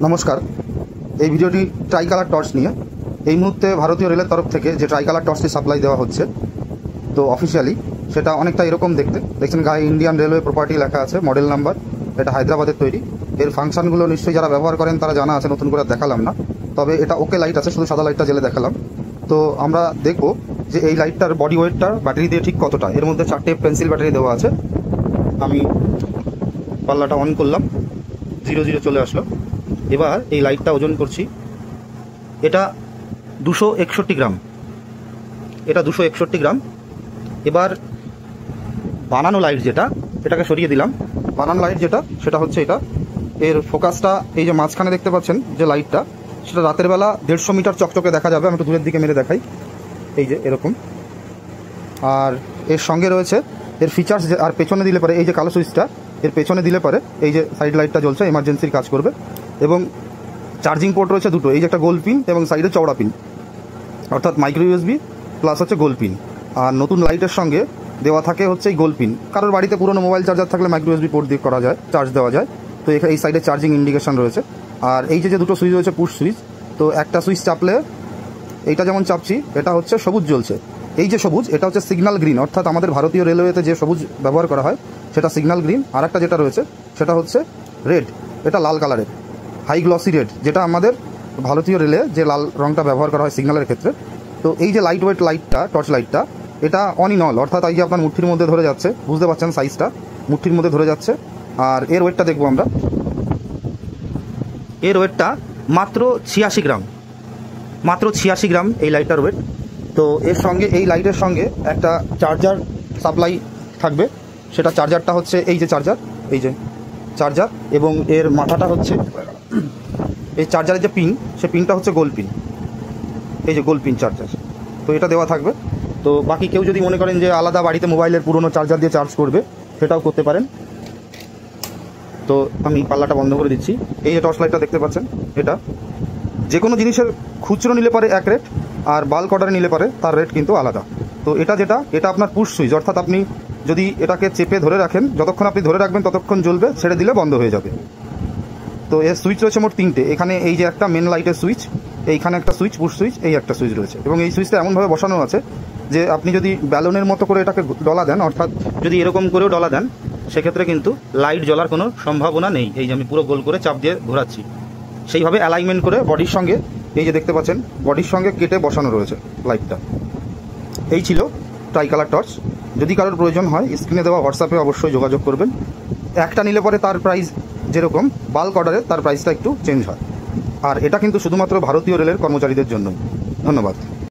নমস্কার। এই ভিডিওটি ট্রাইকালার টর্চ নিয়ে। এই মুহূর্তে ভারতীয় রেলের তরফ থেকে যে ট্রাইকালার টর্চটি সাপ্লাই দেওয়া হচ্ছে, তো অফিসিয়ালি সেটা অনেকটা এরকম দেখতে। দেখছেন গায়ে ইন্ডিয়ান রেলওয়ে প্রপার্টি লেখা আছে, মডেল নাম্বার। এটা হায়দ্রাবাদের তৈরি। এর ফাংশনগুলো নিশ্চয়ই যারা ব্যবহার করেন তারা জানা আছে, নতুন করে দেখালাম না। তবে এটা ওকে লাইট আছে, শুধু সাদা লাইটটা জেলে দেখালাম। তো আমরা দেখব যে এই লাইটটার বডি ওয়েটটা ব্যাটারি দিয়ে ঠিক কতটা। এর মধ্যে 4টে পেন্সিল ব্যাটারি দেওয়া আছে। আমি পাল্লাটা অন করলাম, 0 চলে আসলো। এবার এই লাইটটা ওজন করছি। এটা 261 গ্রাম। এটা 261 গ্রাম। এবার বানানো লাইট যেটা, এটাকে সরিয়ে দিলাম। বানানো লাইট যেটা, সেটা হচ্ছে এটা। এর ফোকাসটা এই যে মাঝখানে দেখতে পাচ্ছেন যে লাইটটা, সেটা রাতের বেলা 150 মিটার চকচকে দেখা যাবে। আমি একটু দূরের দিকে মেরে দেখাই, এই যে এরকম। আর এর সঙ্গে রয়েছে এর ফিচার্স, আর পেছনে দিলে পরে এই যে কালো সুইচটা, এর পেছনে দিলে পরে এই যে সাইড লাইটটা জ্বলছে, এমার্জেন্সির কাজ করবে। এবং চার্জিং পোর্ট রয়েছে দুটো, এই যে একটা গোল পিন এবং সাইডে চওড়া পিন, অর্থাৎ মাইক্রো ইউএসবি প্লাস হচ্ছে গোল পিন। আর নতুন লাইটের সঙ্গে দেওয়া থাকে হচ্ছে এই গোল পিন। কারোর বাড়িতে পুরনো মোবাইল চার্জার থাকলে মাইক্রো ইউএসবি পোর্ট দিয়ে করা যায়, চার্জ দেওয়া যায়। তো এখানে এই সাইডে চার্জিং ইন্ডিকেশন রয়েছে। আর এই যে দুটো সুইচ রয়েছে, পুশ সুইচ। তো একটা সুইচ চাপলে, এইটা যেমন চাপছি, এটা হচ্ছে সবুজ জ্বলছে। এই যে সবুজ, এটা হচ্ছে সিগন্যাল গ্রিন, অর্থাৎ আমাদের ভারতীয় রেলওয়েতে যে সবুজ ব্যবহার করা হয় সেটা সিগন্যাল গ্রিন। আর একটা যেটা রয়েছে সেটা হচ্ছে রেড, এটা লাল কালারের, হাই গ্লসি রেড, যেটা আমাদের ভারতীয় রেলে যে লাল রঙটা ব্যবহার করা হয় সিগন্যালের ক্ষেত্রে। তো এই যে লাইট ওয়েট লাইটটা, টর্চ লাইটটা, এটা অন ইন অল, অর্থাৎ এই যে আপনার মুঠির মধ্যে ধরে যাচ্ছে, বুঝতে পারছেন সাইজটা, মুঠির মধ্যে ধরে যাচ্ছে। আর এর ওয়েটটা দেখবো আমরা। এর ওয়েটটা মাত্র 86 গ্রাম, মাত্র 86 গ্রাম এই লাইটটার ওয়েট। তো এর সঙ্গে, এই লাইটের সঙ্গে একটা চার্জার সাপ্লাই থাকবে। সেটা চার্জারটা হচ্ছে এই যে চার্জার, এই যে চার্জার। এবং এর মাথাটা হচ্ছে এই চার্জারের যে পিন, সে পিনটা হচ্ছে গোল পিন, এই যে গোল পিন চার্জার। তো এটা দেওয়া থাকবে। তো বাকি কেউ যদি মনে করেন যে আলাদা বাড়িতে মোবাইলের পুরনো চার্জার দিয়ে চার্জ করবে, সেটাও করতে পারেন। তো আমি পাল্লাটা বন্ধ করে দিচ্ছি। এই যে টর্চ লাইটটা দেখতে পাচ্ছেন, এটা যে কোনো জিনিসের খুচরো নিলে পারে এক রেট, আর বাল্ক অর্ডারে নিলে পারে তার রেট কিন্তু আলাদা। তো এটা যেটা, এটা আপনার পুশ সুইচ, অর্থাৎ আপনি যদি এটাকে চেপে ধরে রাখেন, যতক্ষণ আপনি ধরে রাখবেন ততক্ষণ জ্বলবে, ছেড়ে দিলে বন্ধ হয়ে যাবে। তো এর সুইচ রয়েছে মোট 3টে। এখানে এই যে একটা মেন লাইটের সুইচ, এইখানে একটা সুইচ, পুশ সুইচ, এই একটা সুইচ রয়েছে। এবং এই সুইচটা এমনভাবে বসানো আছে যে আপনি যদি ব্যালনের মতো করে এটাকে ডলা দেন, অর্থাৎ যদি এরকম করেও ডলা দেন, সেক্ষেত্রে কিন্তু লাইট জ্বলার কোনো সম্ভাবনা নেই। এই যে আমি পুরো গোল করে চাপ দিয়ে ঘোরাচ্ছি, সেইভাবে অ্যালাইনমেন্ট করে বডির সঙ্গে, এই যে দেখতে পাচ্ছেন বডির সঙ্গে কেটে বসানো রয়েছে লাইটটা। এই ছিল ট্রাইকালার টর্চ। যদি কারোর প্রয়োজন হয়, স্ক্রিনে দেওয়া হোয়াটসঅ্যাপে অবশ্যই যোগাযোগ করবেন। একটা নিলে পরে তার প্রাইস যেরকম বাল্ক অর্ডারে, তার প্রাইসটা একটু চেঞ্জ হয়। আর এটা কিন্তু শুধুমাত্র ভারতীয় রেলের কর্মচারীদের জন্যই। ধন্যবাদ।